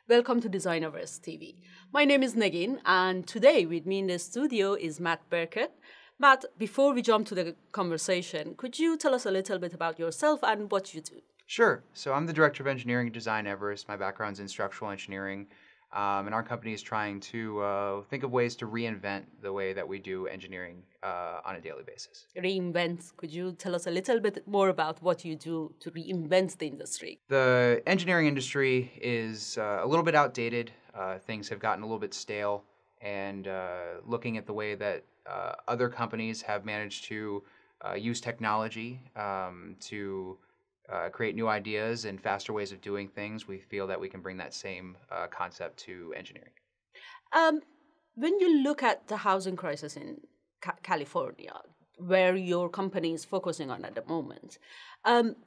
Welcome to Design Everest TV. My name is Negin, and today with me in the studio is Matt Burkert. Matt, before we jump to the conversation, could you tell us a little bit about yourself and what you do? Sure. So I'm the Director of Engineering and Design at Everest. My background's in structural engineering, and our company is trying to think of ways to reinvent the way that we do engineering on a daily basis. Reinvent. Could you tell us a little bit more about what you do to reinvent the industry? The engineering industry is a little bit outdated. Things have gotten a little bit stale, and looking at the way that other companies have managed to use technology to create new ideas and faster ways of doing things, we feel that we can bring that same concept to engineering. Um, when you look at the housing crisis in California, where your company is focusing on at the moment,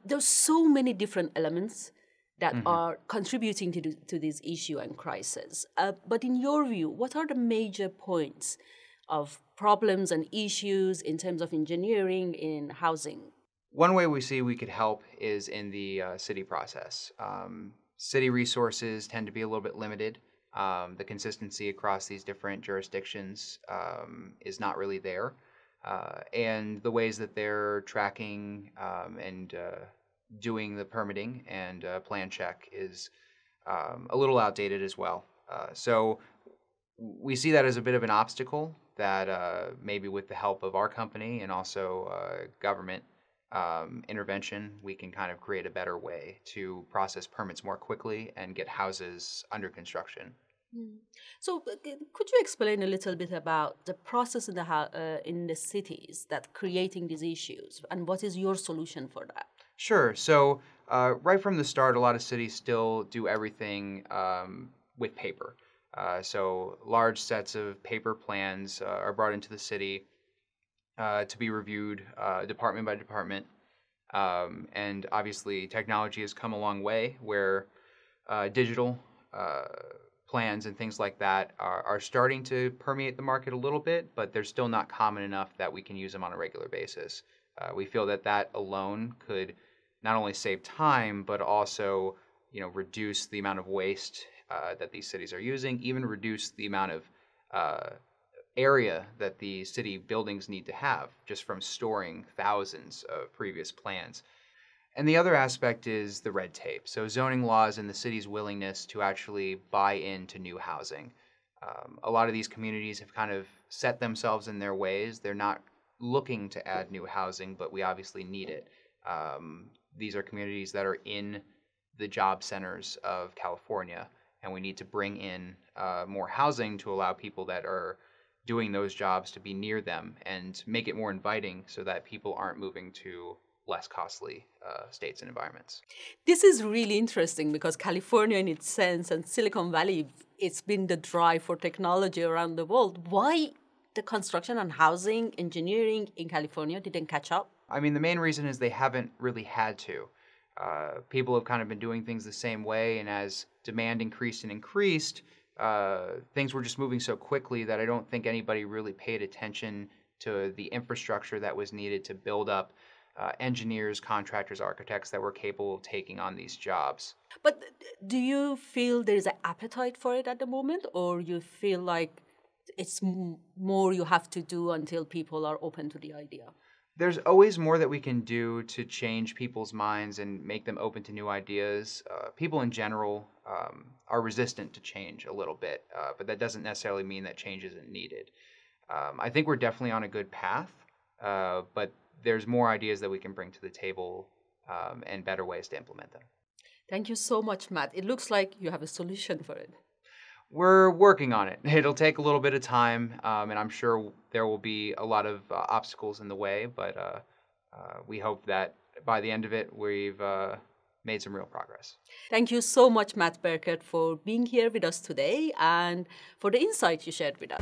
there's so many different elements that are contributing to this issue and crisis. But in your view, what are the major points of problems and issues in terms of engineering in housing? One way we see we could help is in the city process. City resources tend to be a little bit limited. The consistency across these different jurisdictions is not really there. And the ways that they're tracking and doing the permitting and plan check is a little outdated as well. So we see that as a bit of an obstacle that maybe with the help of our company and also government intervention, we can kind of create a better way to process permits more quickly and get houses under construction. So, could you explain a little bit about the process in the cities that creating these issues, and what is your solution for that? Sure. So right from the start, a lot of cities still do everything with paper. So large sets of paper plans are brought into the city to be reviewed department by department. And obviously, technology has come a long way where digital plans and things like that are starting to permeate the market a little bit, but they're still not common enough that we can use them on a regular basis. We feel that that alone could not only save time, but also reduce the amount of waste that these cities are using, even reduce the amount of area that the city buildings need to have just from storing thousands of previous plans. And the other aspect is the red tape. So zoning laws and the city's willingness to actually buy into new housing. A lot of these communities have kind of set themselves in their ways. They're not looking to add new housing, but we obviously need it. These are communities that are in the job centers of California, and we need to bring in more housing to allow people that are doing those jobs to be near them and make it more inviting so that people aren't moving to less costly states and environments. This is really interesting because California, in its sense, and Silicon Valley, it's been the drive for technology around the world. Why the construction and housing engineering in California didn't catch up? I mean, the main reason is they haven't really had to. People have kind of been doing things the same way, and as demand increased and increased, things were just moving so quickly that I don't think anybody really paid attention to the infrastructure that was needed to build up engineers, contractors, architects that were capable of taking on these jobs. But do you feel there is an appetite for it at the moment, or you feel like it's more you have to do until people are open to the idea? There's always more that we can do to change people's minds and make them open to new ideas. People in general are resistant to change a little bit, but that doesn't necessarily mean that change isn't needed. I think we're definitely on a good path, but there's more ideas that we can bring to the table and better ways to implement them. Thank you so much, Matt. It looks like you have a solution for it. We're working on it. It'll take a little bit of time, and I'm sure there will be a lot of obstacles in the way, but we hope that by the end of it, we've made some real progress. Thank you so much, Matt Burkert, for being here with us today and for the insight you shared with us.